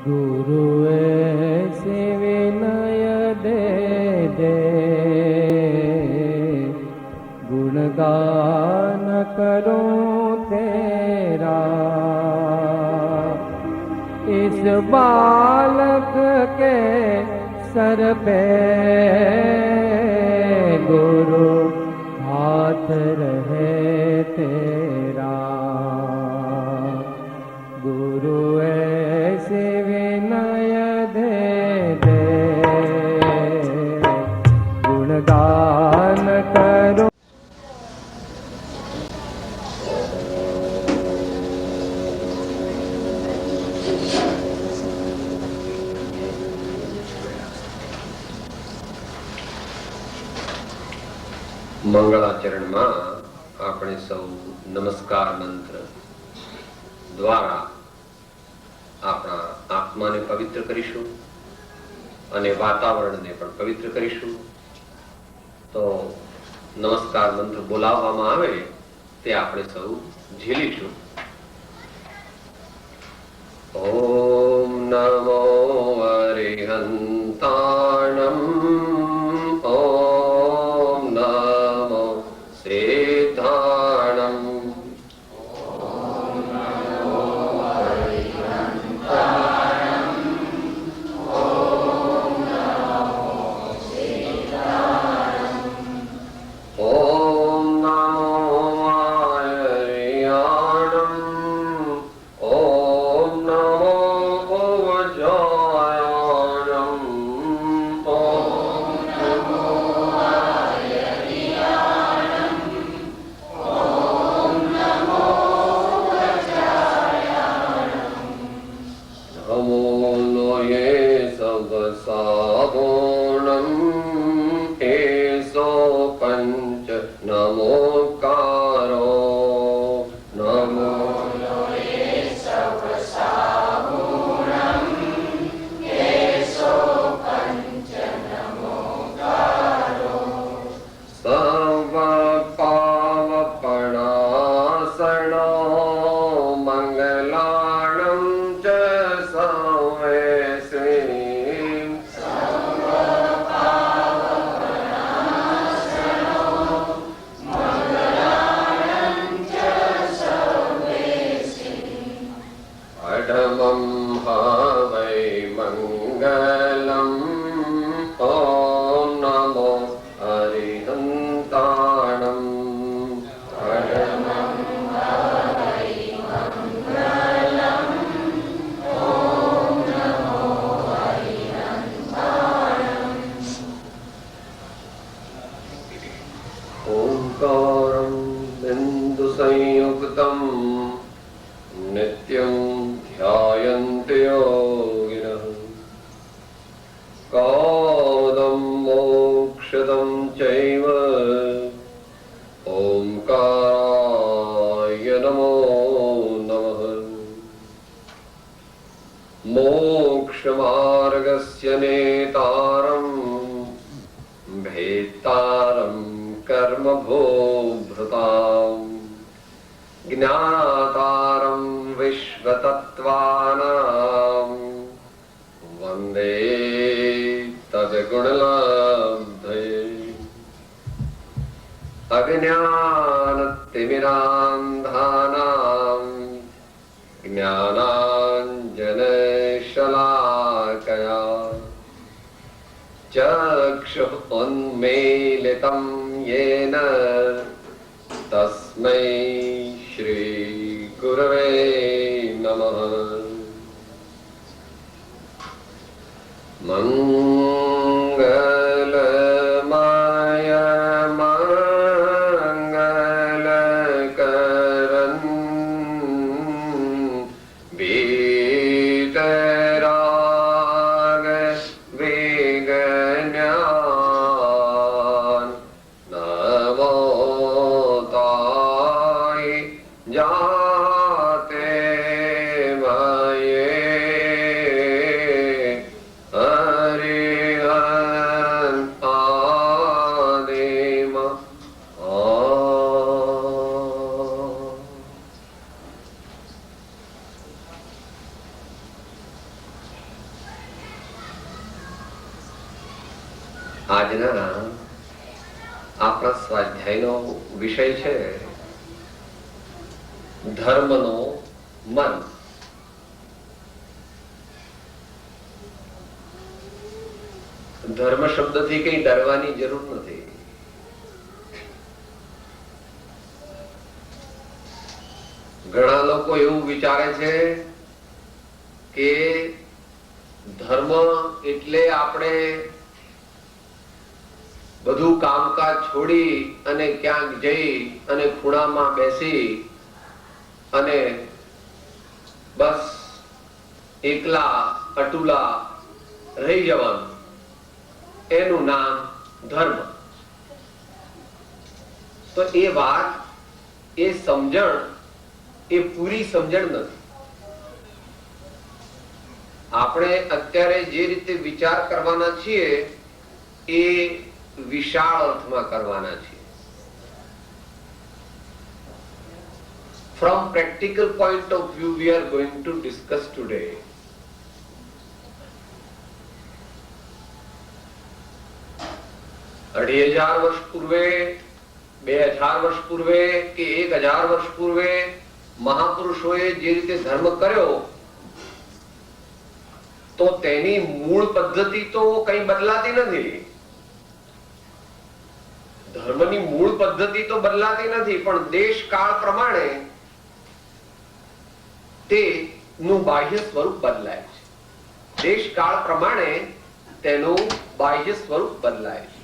गुरु ऐसे विनय दे दे, गुणगान करूं तेरा। इस बालक के सर पे गुरु हाथ रहे तेरा। गुरु ऐसे विनय दे दे, गुणगान करो। મંગળાચરણ માં આપણે સૌ નમસ્કાર મંત્ર દ્વારા આપણા આત્માને પવિત્ર કરીશું અને વાતાવરણને પણ પવિત્ર કરીશું. તો નમસ્કાર મંત્ર બોલાવવામાં આવે તે આપણે સૌ ઝીલીશું. ઓમ નમો અરિહંતાણમ, ઓમ નમો સિદ્ધાણમ, આજના આપણા સ્વાધ્યાયનો વિષય છે ધર્મનો મન. ધર્મ શબ્દથી કઈ ડરવાની જરૂર નથી. ઘણા લોકો એવું વિચારે છે કે ધર્મ એટલે આપણે બધું કામકાજ છોડી અને ક્યાંક જઈ અને ખૂણામાં બેસી અને બસ એકલા અટુલા રહી જવાનું, એનું નામ ધર્મ. તો એ વાત, એ સમજણ, એ પૂરી સમજણ નથી. આપણે અત્યારે જે રીતે વિચાર કરવાના છીએ એ વિશાળ અર્થમાં કરવાના છીએ. From practical point of view we are going to discuss today. અઢી હજાર વર્ષ પૂર્વે, 2000 વર્ષ પૂર્વે કે 1000 વર્ષ પૂર્વે મહાપુરુષોએ જે રીતે ધર્મ કર્યો તો તેની મૂળ પદ્ધતિ તો કઈ બદલાતી નથી. ધર્મની મૂળ પદ્ધતિ તો બદલાતી નથી, પણ દેશ કાળ પ્રમાણે તેનું બાહ્ય સ્વરૂપ બદલાય છે. દેશ કાળ પ્રમાણે તેનું બાહ્ય સ્વરૂપ બદલાય છે.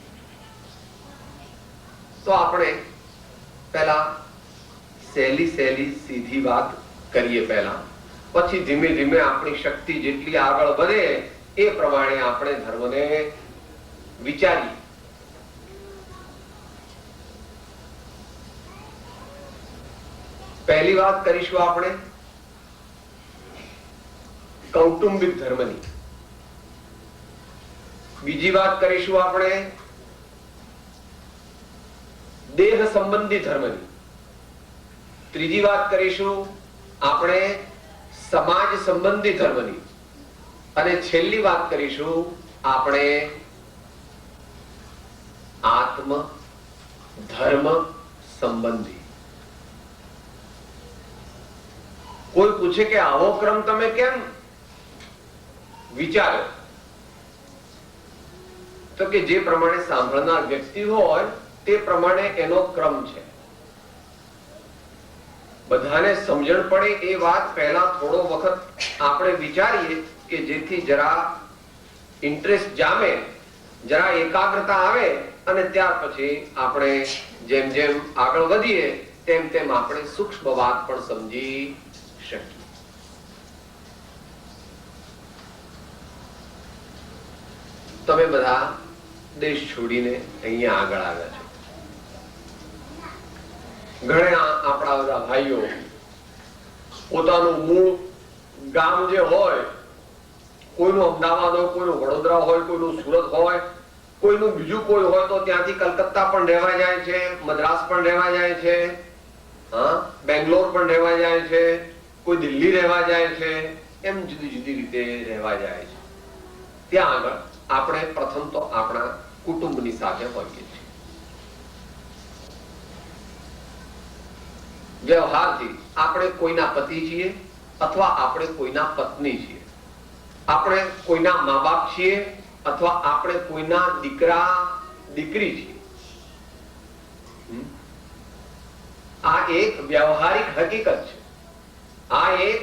તો આપણે પહેલા સહેલી સીધી વાત કરીએ પહેલા, પછી ધીમે ધીમે આપણી શક્તિ જેટલી આગળ વધે એ પ્રમાણે આપણે ધર્મને વિચારીએ. પહેલી વાત કરીશું આપણે કૌટુંબિક ધર્મની. બીજી વાત કરીશું આપણે દેહ સંબંધી ધર્મની. ત્રીજી વાત કરીશું આપણે સમાજ સંબંધી ધર્મની. અને છેલ્લી વાત કરીશું આપણે આત્મ ધર્મ સંબંધી. કોઈ પૂછે કે આવો ક્રમ તમે કેમ વિચારો? તો કે જે પ્રમાણે સાંભળનાર વ્યક્તિ હોય તે પ્રમાણે એનો ક્રમ છે. બધાને સમજણ પડે એ વાત પહેલા થોડો વખત આપણે વિચારીએ કે જેથી જરા ઇન્ટરેસ્ટ જામે, જરા એકાગ્રતા આવે, અને ત્યાર પછી આપણે જેમ જેમ આગળ વધીએ તેમ તેમ આપણે સૂક્ષ્મ વાત પણ સમજી શકીએ. તમે બધા દેશ છોડીને અહીંયા આગળ આવ્યા છો. ઘણા આપણા બધા ભાઈઓ પોતાનું મૂળ ગામ જે હોય, કોઈનું અમદાવાદ હોય, કોઈનું વડોદરા હોય, કોઈનું સુરત હોય, કોઈનું બીજું કોઈ હોય તો ત્યાંથી કલકત્તા પણ રહેવા જાય છે, મદ્રાસ પણ રહેવા જાય છે, બેંગ્લોર પણ રહેવા જાય છે, કોઈ દિલ્હી રહેવા જાય છે, એમ જુદી જુદી રીતે રહેવા જાય છે. ત્યાં આગળ આપણે પ્રથમ તો આપણા કુટુંબની સાથે હોઈએ છીએ. વ્યવહારથી આપણે કોઈના પતિ છીએ અથવા આપણે કોઈના પત્ની છીએ, આપણે કોઈના મા બાપ છીએ અથવા આપણે કોઈના દીકરા દીકરી છીએ. આ એક વ્યવહારિક હકીકત છે. આ એક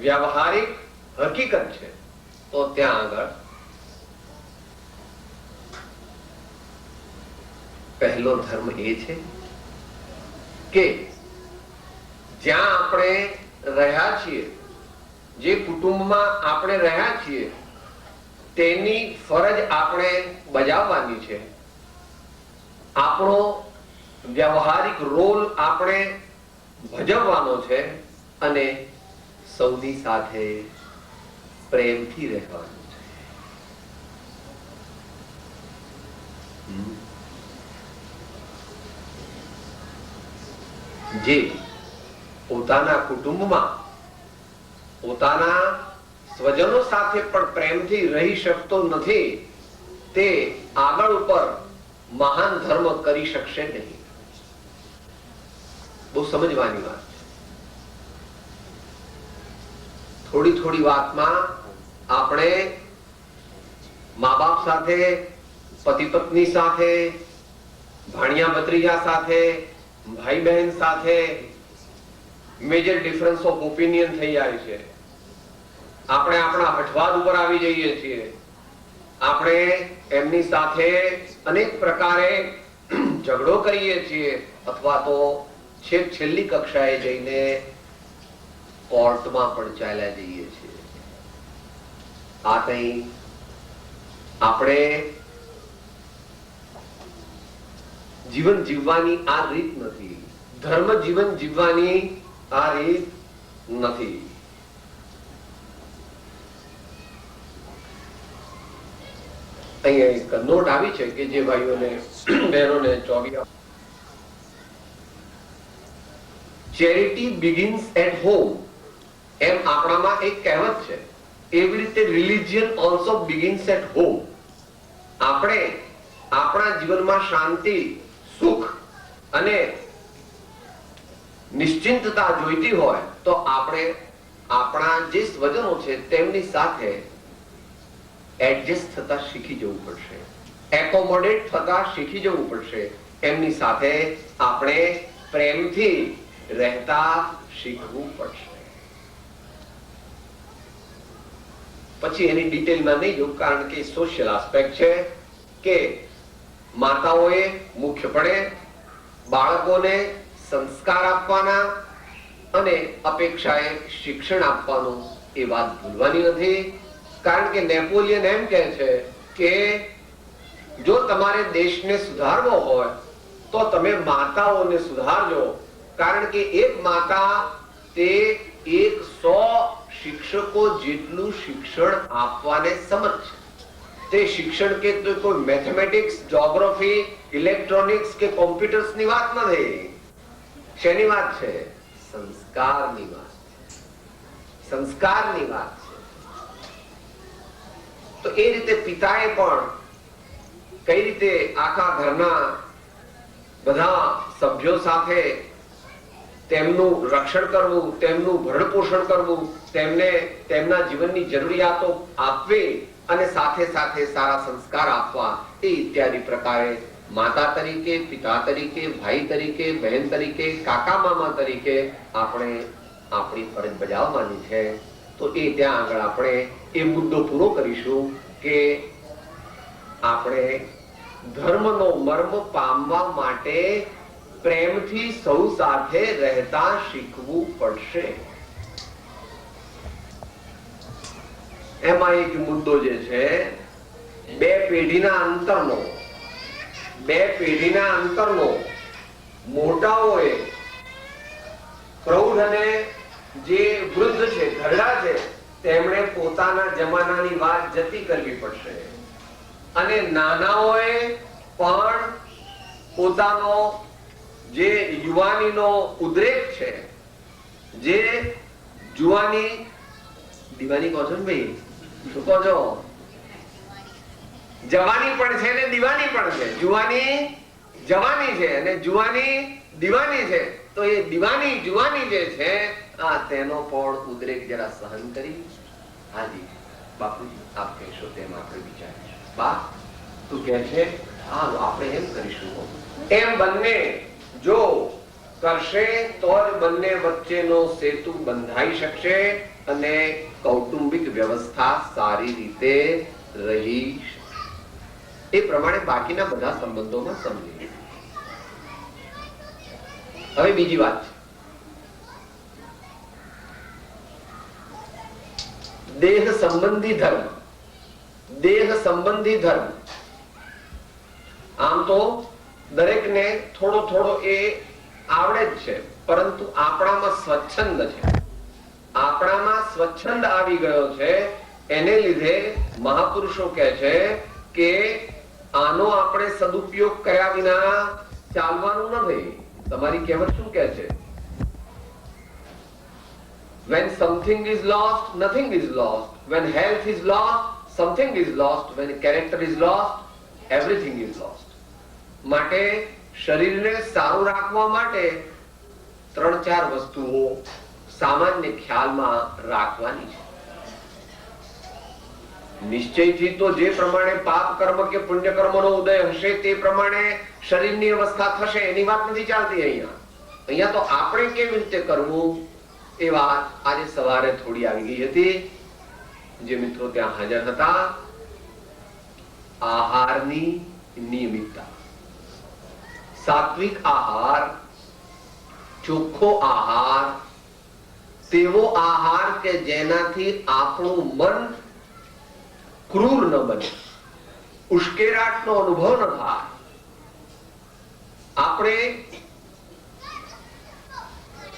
વ્યવહારિક હકીકત છે. તો ત્યાં આગળ પહેલો ધર્મ એ છે કે જ્યાં આપણે રહ્યા છીએ, જે કુટુંબમાં આપણે રહ્યા છીએ, તેની ફરજ આપણે બજાવવાની છે. આપણો વ્યવહારિક રોલ આપણે ભજવવાનો છે અને સૌની સાથે પ્રેમથી રહેવાનું છે. જે પોતાના કુટુંબમાં પોતાના સ્વજનો સાથે પણ પ્રેમથી રહી શકતો નથી તે આગળ ઉપર મહાન ધર્મ કરી શકશે નહીં. બહુ સમજવાની વાત છે. થોડી થોડી વાતમાં આપણે મા બાપ સાથે, પતિ પત્ની સાથે, ભાણિયા ભત્રીજા સાથે, ભાઈ બહેન સાથે મેજર ડિફરન્સ ઓફ ઓપિનિયન થઈ જાય છે. આપણે આપણા હઠવાદ ઉપર આવી જઈએ છીએ. આપણે એમની સાથે અનેક પ્રકારે ઝઘડો કરીએ છીએ, અથવા તો છેલ્લી કક્ષાએ જઈને કોર્ટમાં પણ ચાલ્યા જઈએ છીએ. આ કઈ આપણે જીવન જીવવાની આ રીત નથી. ધર્મ જીવન જીવવાની આ રીત નથી. અહીંયા એક નોટ આવી છે કે જે ભાઈઓને બહેનોને ચોગી ચેરિટી બિગિન્સ એટ હોમ, એમ આપણામાં એક કહેવત છે. એવી રીતે religion also begins at home. આપણે આપણા જીવનમાં શાંતિ, સુખ અને નિશ્ચિંતતા જોઈતી હોય તો આપણે આપણા જે સ્વજનો છે તેમની સાથે એડજસ્ટ થતા શીખી જવું પડશે, એકોમોડેટ થતા શીખી જવું પડશે. એમની સાથે આપણે પ્રેમથી રહેતા શીખવું પડશે. પછી એની ડિટેલમાં નહીં જવું, કારણ કે સોશિયલ આસ્પેક્ટ છે કે માતાઓએ મુખ્યપણે બાળકોને સંસ્કાર આપવાના અને અપેક્ષાએ શિક્ષણ આપવાનું એ વાત ભૂલવાની નથી. કારણ કે નેપોલિયન એમ કહે છે કે જો તમારે દેશને સુધારવો હોય તો તમે માતાઓને સુધારજો. કારણ કે એક માતા તે 100 શિક્ષકો જેટલું શિક્ષણ આપવાને સમર્થ છે. તે શિક્ષણ કે તો કોઈ મેથેમેટિક્સ, જ્યોગ્રાફી, ઇલેક્ટ્રોનિક્સ કે કોમ્પ્યુટર્સની વાત નથી. શેની વાત છે? સંસ્કારની વાત. સંસ્કારની વાત છે. તો એ રીતે પિતાએ પણ કઈ રીતે આખા ઘરના બધા સભ્યો સાથે તેમનું રક્ષણ કરવું, તેમનું ભરણ પોષણ કરવું, તેમને તેમના જીવનની જરૂરિયાતો આપવી અને સાથે સાથે સારા સંસ્કાર આપવા, એ ઇત્યાદિ પ્રકારે માતા તરીકે, પિતા તરીકે, ભાઈ તરીકે, બહેન તરીકે, કાકા મામા તરીકે આપણે આપણી ફરજ બજાવવાની છે. તો એ ત્યાં આગળ આપણે એ મુદ્દો પૂરો કરીશું કે આપણે ધર્મનો મર્મ પામવા માટે પ્રેમથી સૌ સાથે રહેતા શીખવું પડશે. એમાં એક મુદ્દો જે છે બે પેઢીના અંતરનો મોટાઓએ પ્રૌઢ અને જે વૃદ્ધ છે, ઘરડા છે, તેમણે પોતાના જમાનાની વાત જતી કરવી પડશે અને નાનાઓએ પણ પોતાનો જે યુવાનીનો ઉદ્રેક છે, જે જુવાની દીવાની કહો છો ને ભાઈ, શું કહો છો? જવાની પણ છે ને દીવાની પણ છે. જુવાની જવાની છે અને જુવાની દીવાની છે. તો એ દીવાની જુવાની જે છે તેનો પણ ઉદ્રેક જરા સહન કરી. હાજી બાપુજી આપ કહેશો તેમ આપણે વિચારીશું. બા તું કહે છે હા આપણે એમ કરીશું. એમ બંને જો કરશે તો જ બંને વચ્ચેનો સેતુ બંધાઈ શકશે અને કૌટુંબિક વ્યવસ્થા સારી રીતે રહી શકશે. એ પ્રમાણે બાકીના બધા સંબંધોમાં સમજી. હવે બીજી વાત છે, દેહ સંબંધી ધર્મ. દેહ સંબંધી ધર્મ આમ તો દરેકને થોડો થોડો એ આવડે જ છે, પરંતુ આપણામાં સ્વચ્છંદ છે. આપણામાં સ્વચ્છંદ આવી ગયો છે. એને લીધે મહાપુરુષો કહે છે કે આનો આપણે સદુપયોગ કર્યા વિના ચાલવાનું નથી. તમારી કહેવત શું કહે છે? When something is lost, nothing is lost. When health is lost, something is lost, when character is lost, everything is lost. માટે શરીરને સારું રાખવા માટે 3-4 વસ્તુઓ સામાન્ય ખ્યાલમાં રાખવાની છે. નિશ્ચયથી તો જે પ્રમાણે પાપ કર્મ કે પુણ્ય કર્મનો ઉદય હશે તે પ્રમાણે શરીરની અવસ્થા થશે, એની વાત નથી ચાલતી. અહીંયા તો આપણે કેવી રીતે કરવું એ વાત આજે સવારે થોડી આવી ગઈ હતી. જે મિત્રો ત્યાં હાજર હતા, આહારની નિયમિતતા, સાત્વિક આહાર, ચોખ્ખો આહાર, તેવો આહાર કે જેનાથી આપણું મન ક્રૂર ન બને, ઉશ્કેરાટનો અનુભવ ન થાય. આપણે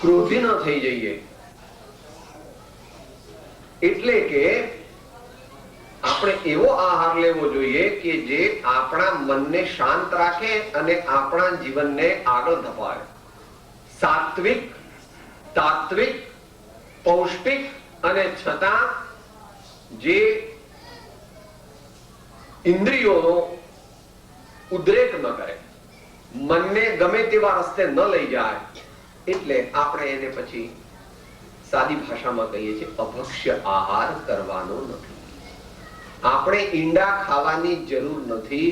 ક્રોધી ન થઈ જઈએ. એટલે કે આપણે એવો આહાર લેવો જોઈએ કે જે આપણા મનને શાંત રાખે અને આપણા જીવનને આગળ ધપાવે. સાત્વિક, તાત્વિક, પૌષ્ટિક અને છતાં જે ઇન્દ્રિયોનો ઉદ્રેક ન કરે, મનને ગમે તેવા રસ્તે ન લઈ જાય. એટલે આપણે એને પછી સાદી ભાષામાં કહીએ છીએ અભક્ષ્ય આહાર કરવાનો નથી. આપણે ઈંડા ખાવાની જરૂર નથી,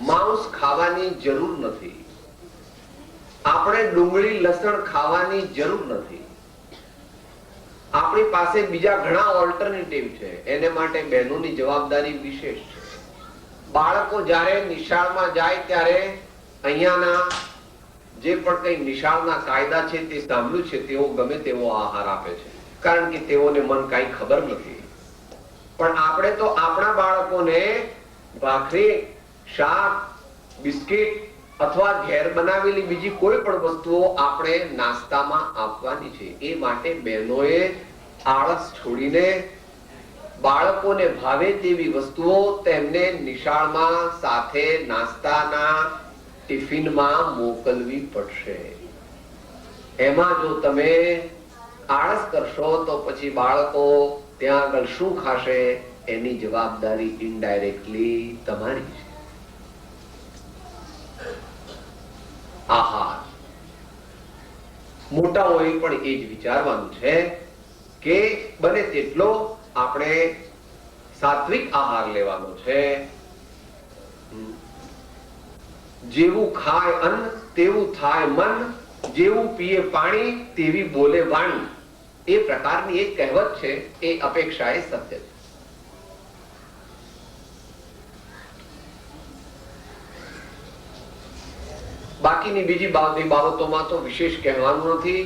માંસ ખાવાની જરૂર નથી, આપણે ડુંગળી લસણ ખાવાની જરૂર નથી. આપણી પાસે બીજા ઘણા ઓલ્ટરનેટિવ છે. એને માટે બહેનોની જવાબદારી વિશેષ છે. બાળકો જ્યારે નિશાળમાં જાય ત્યારે અહીંયાના જે પણ કઈ નિશાળના કાયદા છે તે સાંભળ્યું છે, તેઓ ગમે તેવો આહાર આપે છે, કારણ કે તેઓને મન કઈ ખબર નથી. પણ આપણે તો આપણા બાળકોને ભાખરી, શાક, બિસ્કિટ અથવા ઘેર બનાવેલી બીજી કોઈ પણ વસ્તુઓ આપણે નાસ્તામાં આપવાની છે. એ માટે બહેનોએ આળસ છોડીને બાળકોને ભાવે તેવી વસ્તુઓ તેમને નિશાળમાં સાથે નાસ્તાના ટિફિનમાં મોકલવી પડશે. એમાં જો તમે આળસ કરશો તો પછી બાળકો ત્યાં આગળ શું ખાશે એની જવાબદારી ઇનડાયરેક્ટલી તમારી છે. આહાર મોટાઓએ પણ એ જ વિચારવાનું છે કે બને તેટલો આપણે સાત્વિક આહાર લેવાનો છે. જેવું ખાય અન્ન તેવું થાય મન, જેવું પીએ પાણી તેવી બોલે વાણી. એ પ્રકારની એક કહેવત છે. એ અપેક્ષાએ સત્ય છે. બાકીની બીજી બાબતોમાં તો વિશેષ કહેવાનું નથી,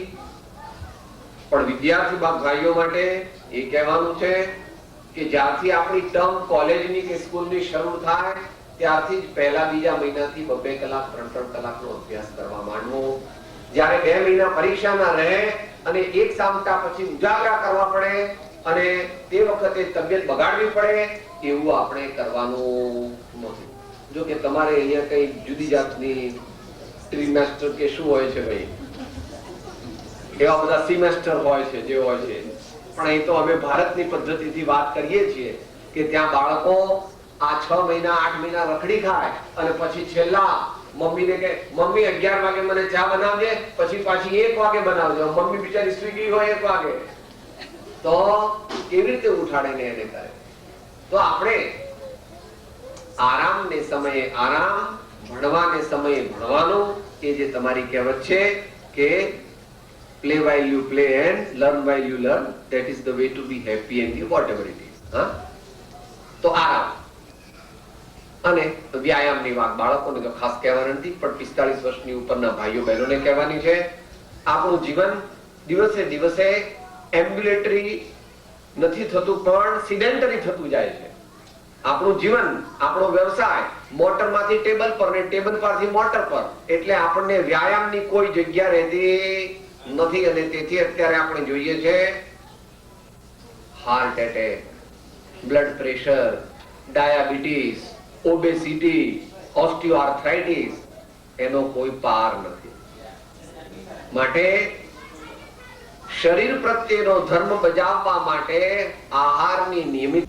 પણ વિદ્યાર્થી ભાઈઓ માટે એ કહેવાનું છે કે જ્યારથી આપણી ટર્મ કોલેજની કે સ્કૂલની શરૂ થાય ત્યારથી જ પહેલા બીજા મહિનાથી 2 કલાક 3 કલાકનો અભ્યાસ કરવા માંડવો. જ્યારે 2 મહિના પરીક્ષાના રહે અને એક સામટા પછી ઉજાગરા કરવા પડે અને તે વખતે તબિયત બગાડવી પડે, એવું આપણે કરવાનું નથી. જો કે તમારે અહીંયા કઈ જુદી જાતની ટ્રીમેસ્ટર કે શું હોય છે ભાઈ, એવા બધા સિમેસ્ટર હોય છે જે હોય છે. પણ અહીં તો અમે ભારતની પદ્ધતિથી વાત કરીએ છીએ કે ત્યાં બાળકો આ 6 મહિના 8 મહિના રખડી ખાય અને પછી છેલ્લા મમ્મીને કે મમ્મી 11 વાગે મને ચા બનાવજે, પછી પાછી 1 વાગે બનાવજો. મમ્મી બિચારી સુઈ ગઈ હોય 1 વાગે તો કેવી રીતે ઉઠાડીને એને કરે? તો આપણે આરામને સમયે આરામ, ભણવાને સમયે ભણવાનું, કે જે તમારી કહેવત છે કે play while you play and learn while you learn, that is the way to be happy and whatever it is. તો આરામ અને વ્યાયામની વાત બાળકોને તો ખાસ કહેવાની નથી, પણ 45 વર્ષની ઉપરના ભાઈઓ બહેનોને કહેવાની છે. આપણું જીવન દિવસે દિવસે એમ્બ્યુલેટરી નથી થતું પણ સિડેન્ટરી થતું જાય છે. આપણું જીવન, આપણો વ્યવસાય મોટરમાંથી ટેબલ પર ને ટેબલ પરથી મોટર પર, એટલે આપણને વ્યાયામની કોઈ જગ્યા રહેતી નથી. અને તેથી અત્યારે આપણે જોઈએ છે heart attack, blood pressure, diabetes, obesity, osteoarthritis, એનો કોઈ પાર નથી. માટે શરીર પ્રત્યેનો ધર્મ બજાવવા માટે આહારની નિયમિત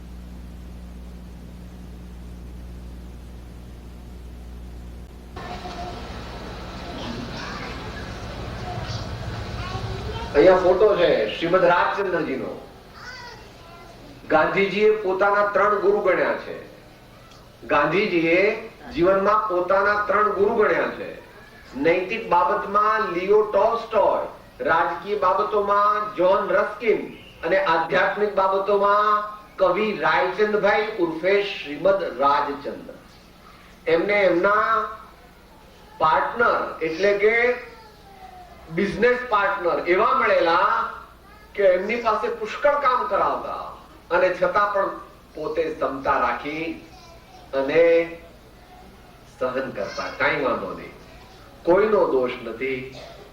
અહીંયા ફોટો છે શ્રીમદ રાજચંદ્રજીનો. ગાંધીજીએ પોતાના 3 ગુરુ ગણ્યા છે. ગાંધીજીએ જીવનમાં પોતાના 3 ગુરુ ગણ્યા છે. નૈતિક બાબતમાં લિયો ટોલ્સ્ટોય, રાજકીય બાબતોમાં જ્હોન રસ્કિન અને આધ્યાત્મિક બાબતોમાં કવિ રાયચંદભાઈ ઉર્ફે શ્રીમદ રાજચંદ્ર. એમને એમના પાર્ટનર એટલે કે બિઝનેસ પાર્ટનર એવા મળેલા કે એમની પાસે પુષ્કળ કામ કરાવતા અને છતાં પણ પોતે ક્ષમતા રાખી અને સહન કરતા. કઈ વાંધો નહીં, કોઈનો દોષ નથી,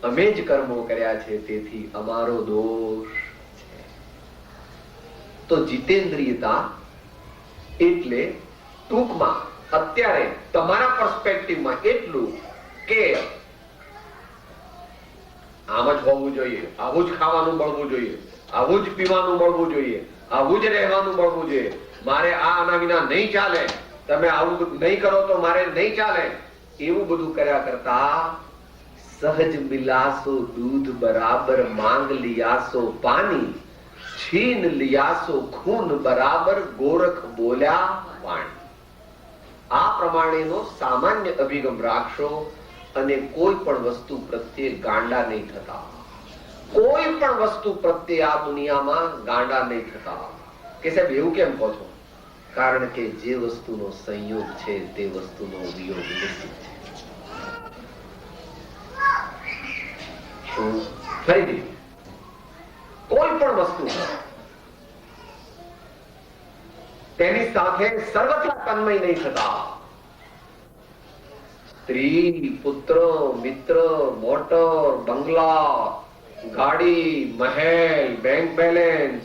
અમે જ કર્મો કર્યા છે તેથી અમારો દોષ છે. તો જીતેન્દ્રિયતા એટલે ટૂંકમાં અત્યારે તમારા પર્સપેક્ટિવમાં એટલું કે આમ જ હોવું જોઈએ, આવું જ ખાવાનું મળવું જોઈએ, આવું જ પીવાનું મળવું જોઈએ, આવું જ રહેવાનું મળવું જોઈએ, મારે આ આના વિના નહીં ચાલે, તમે આવું નહીં કરો તો મારે નહીં ચાલે, એવું બધું કર્યા કરતા સહજ મિલાસો દૂધ બરાબર માંગ લિયાસો પાણી, છીન લિયાસો ખૂન બરાબર ગોરખ બોલ્યા વાણી. આ પ્રમાણેનો સામાન્ય અભિગમ રાખશો અને કોઈ પણ વસ્તુ પ્રત્યે ગાંડા નહીં થતા. કોઈ પણ વસ્તુ પ્રત્યે આ દુનિયામાં ગાંડા નહીં થતા. કે સાહેબ એવું કેમ કહો છો? કારણ કે જે વસ્તુનો સંયોગ છે તે વસ્તુનો વિયોગ નિશ્ચિત છે. ફરીથી કોઈ પણ વસ્તુ તેની સાથે સર્વથા તન્મય નહીં થતા. સ્ત્રી, પુત્ર, મિત્ર, મોટર, બંગલા, गाड़ी, महल, बैंक बैलेंस,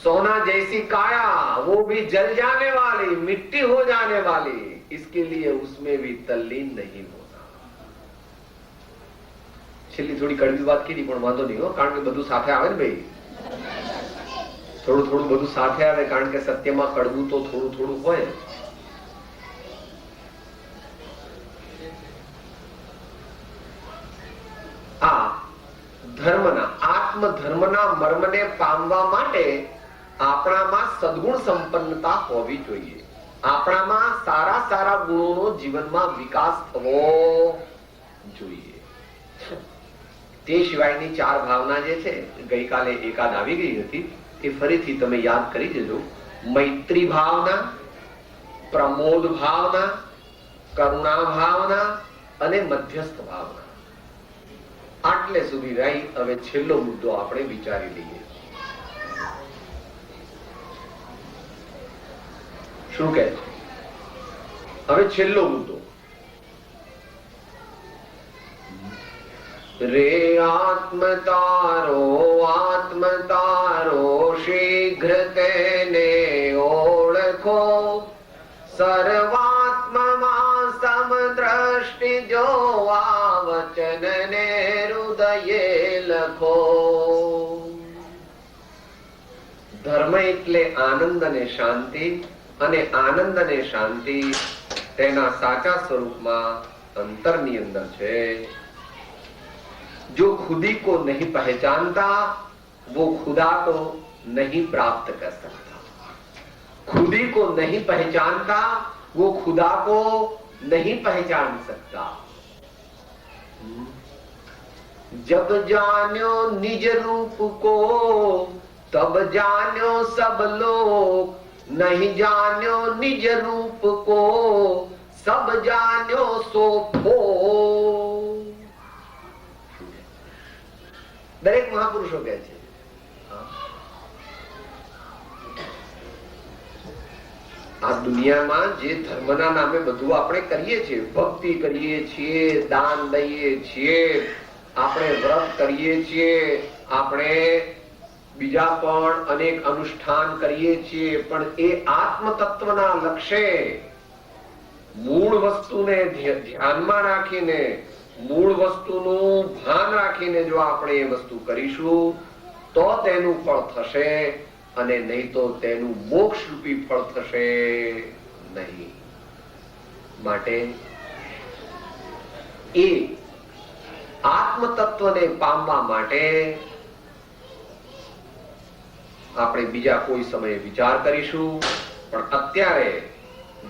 सोना जैसी काया वो भी जल जाने वाली, मिट्टी हो जाने वाली, इसके लिए उसमें भी तल्लीन नहीं होना. છેલ્લી થોડી કડવી વાત કીધી પણ વાંધો નહીં હો, કારણ કે બધું સાથે આવે ને ભાઈ, થોડું થોડું બધું સાથે આવે, કારણ કે સત્યમાં કડવું તો થોડું થોડું હોય. આ ધર્મના આત્મ ધર્મના મર્મને પામવા માટે આપણામાં સદગુણ સંપન્નતા હોવી જોઈએ. આપણામાં સારા સારા ગુણોનો જીવનમાં વિકાસ થવો જોઈએ. તે સિવાયની 4 ભાવના જે છે, ગઈકાલે એકાદ આવી ગઈ હતી, એ ફરીથી તમે યાદ કરી દેજો. મૈત્રી ભાવના, પ્રમોદ ભાવના, કરુણા ભાવના અને મધ્યસ્થ ભાવના. આટલે સુધી રહી. હવે છેલ્લો મુદ્દો આપણે વિચારી લઈએ. શું કહે છે? હવે છેલ્લો મુદ્દો. રે આત્મ તારો શીઘ્ર તેને ઓળખો, સર્વાત્મમાં સમદ્રષ્ટિ જોવા વચનને હૃદયે લખો. ધર્મ એટલે આનંદ અને શાંતિ, અને આનંદ અને શાંતિ તેના સાચા સ્વરૂપમાં અંતરની અંદર છે. जो खुदी को नहीं पहचानता वो खुदा को नहीं प्राप्त कर सकता. खुदी को नहीं पहचानता वो खुदा को नहीं पहचान सकता. जब जान्यो निज रूप को तब जान्यो सब लोग, नहीं जान्यो निज रूप को सब जान्यो सो भोग. દરેક મહાપુરુષો કહે છે આ દુનિયામાં જે ધર્મના નામે બધું આપણે કરીએ છીએ, ભક્તિ કરીએ છીએ, દાન દઈએ છીએ, આપણે વ્રત કરીએ છીએ, આપણે બીજા પણ અનેક અનુષ્ઠાન કરીએ છીએ, પણ એ આત્મ તત્વના લક્ષ્ય મૂળ વસ્તુને ધ્યાનમાં રાખીને, મૂળ વસ્તુનું ભાન રાખીને જો આપણે એ વસ્તુ કરીશું તો તેનું ફળ થશે, અને નહીં તો તેનું મોક્ષરૂપી ફળ થશે નહીં. માટે એ આત્મ તત્વને પામવા માટે આપણે બીજા કોઈ સમયે વિચાર કરીશું, પણ અત્યારે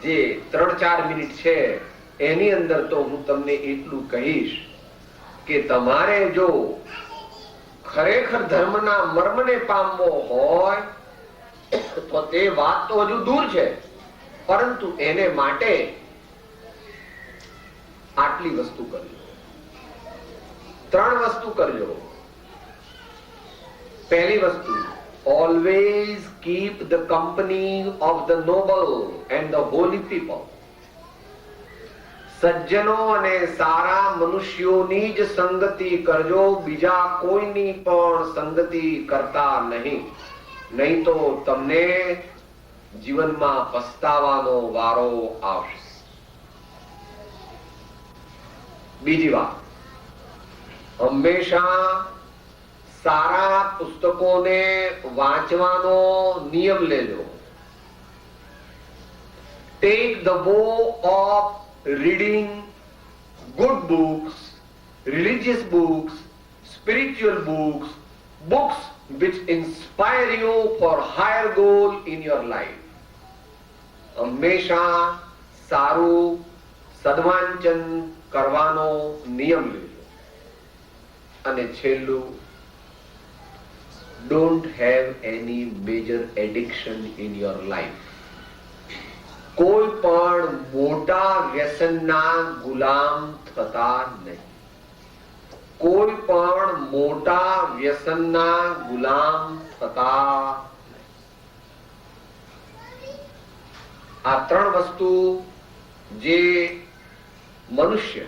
જે 3-4 મિનિટ છે એની અંદર તો હું તમને એટલું કહીશ કે તમારે જો ખરેખર ધર્મના મર્મને પામવો હોય તો તે વાત તો હજુ દૂર છે, પરંતુ એને માટે આટલી વસ્તુ કરજો, 3 વસ્તુ કરજો. પહેલી વસ્તુ, always keep the company of the noble and the holy people. સજ્જનો અને સારા મનુષ્યોની જ સંગતિ કરજો, બીજા કોઈની પણ સંગતિ કરતા નહીં, નહીં તો તમને જીવનમાં પસ્તાવાનો વારો આવશે. બીજી વાત, હંમેશા સારા પુસ્તકોને વાંચવાનો નિયમ લેજો. Take the vow of reading good books, religious books, spiritual books, books which inspire you for higher goal in your life. હંમેશા સારું સદવાંચન કરવાનો નિયમ લેજો. અને છેલ્લું, don't have any major addiction in your life. કોઈ પણ મોટા વ્યસનના ગુલામ થતા નહીં. કોઈ પણ મોટા વ્યસનના ગુલામ થતા. આ 3 વસ્તુ જે મનુષ્ય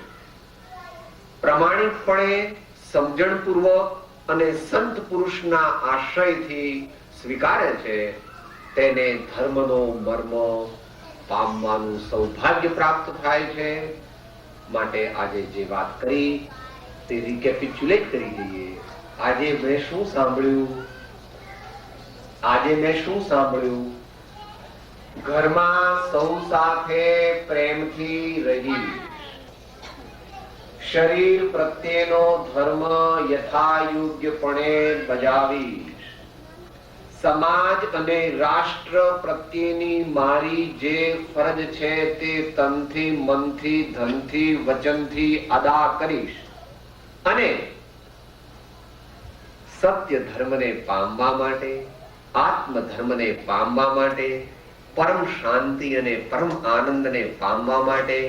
પ્રામાણિકપણે સમજણપૂર્વક અને સંત પુરુષના આશ્રયથી સ્વીકારે છે તેને ધર્મનો મર્મ પામવાનું સૌભાગ્ય પ્રાપ્ત થાય છે. માટે આજે જે વાત કરી તે રિકેપિચ્યુલેટ કરી દઈએ. આજે મેં શું સાંભળ્યું? ઘરમાં સૌ સાથે પ્રેમથી રહી, શરીર પ્રત્યેનો ધર્મ યથાયોગ્યપણે બજાવીશ, સમાજ અને રાષ્ટ્ર પ્રત્યેની મારી જે ફરજ છે તે તનથી, મનથી, ધનથી, વચનથી અદા કરીશ અને સત્ય ધર્મને પામવા માટે, આત્મ ધર્મને પામવા માટે, પરમ શાંતિ અને પરમ આનંદને પામવા માટે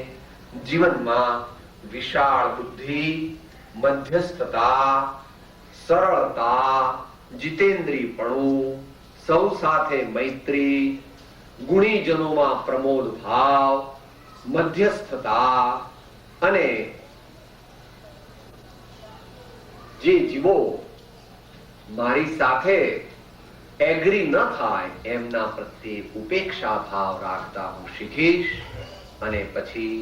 જીવનમાં વિશાળ બુદ્ધિ, મધ્યસ્થતા, સરળતા, જીતેન્દ્રિયપણું, સૌ સાથે મૈત્રી, ગુણીજનોમાં પ્રમોદ ભાવ, મધ્યસ્થતા અને જે જીવો મારી સાથે એગ્રી ન થાય એમના પ્રત્યે ઉપેક્ષા ભાવ રાખતા હું શીખીશ અને પછી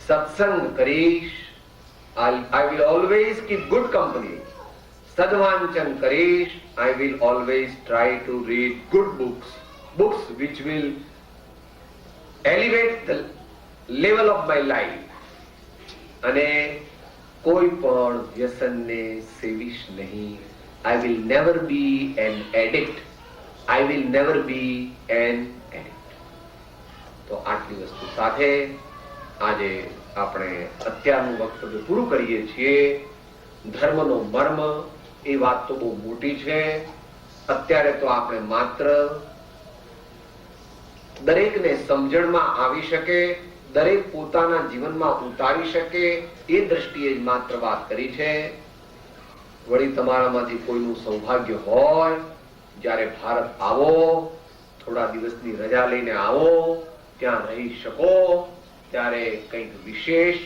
સત્સંગ કરીશ. I will always keep good company. સદવાંચન કરીશ. I will always try to read good books which will elevate the level of my life. અને કોઈ પણ વ્યસનને સેવીશ નહીં. I will never be an addict. I will never be an addict. તો આટલી વસ્તુ સાથે આજે આપણે અત્યારનું વક્તવ્ય પૂરું કરીએ છીએ. ધર્મનો મર્મ એ વાત તો બહુ મોટી છે. અત્યારે તો આપણે માત્ર દરેકને સમજણમાં આવી શકે, દરેક પોતાના જીવનમાં ઉતારી શકે એ દ્રષ્ટિએ જ માત્ર વાત કરી છે. વળી તમારામાંથી કોઈનું સૌભાગ્ય હોય, જ્યારે ભારત આવો, થોડા દિવસની રજા લઈને આવો, ત્યાં રહી શકો, ત્યારે કંઈક વિશેષ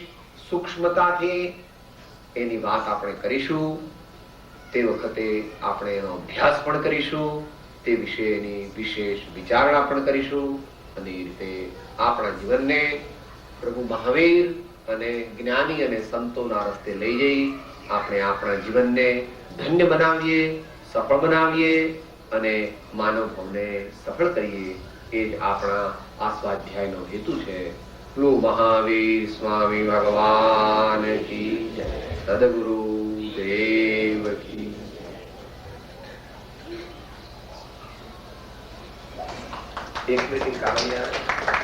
સૂક્ષ્મતાથી એની વાત આપણે કરીશું. તે વખતે આપણે એનો અભ્યાસ પણ કરીશું, તે વિશેની વિશેષ વિચારણા પણ કરીશું અને એ રીતે આપણા જીવનને પ્રભુ મહાવીર અને જ્ઞાની અને સંતોના રસ્તે લઈ જઈ આપણે આપણા જીવનને ધન્ય બનાવીએ, સફળ બનાવીએ અને માનવ ભવને સફળ કરીએ. એ જ આપણા આ સ્વાધ્યાયનો હેતુ છે. મહાવીર સ્વામી ભગવાન કી જય. સદગુરુ દેવ કી. એક મિનિટ કામ યાર.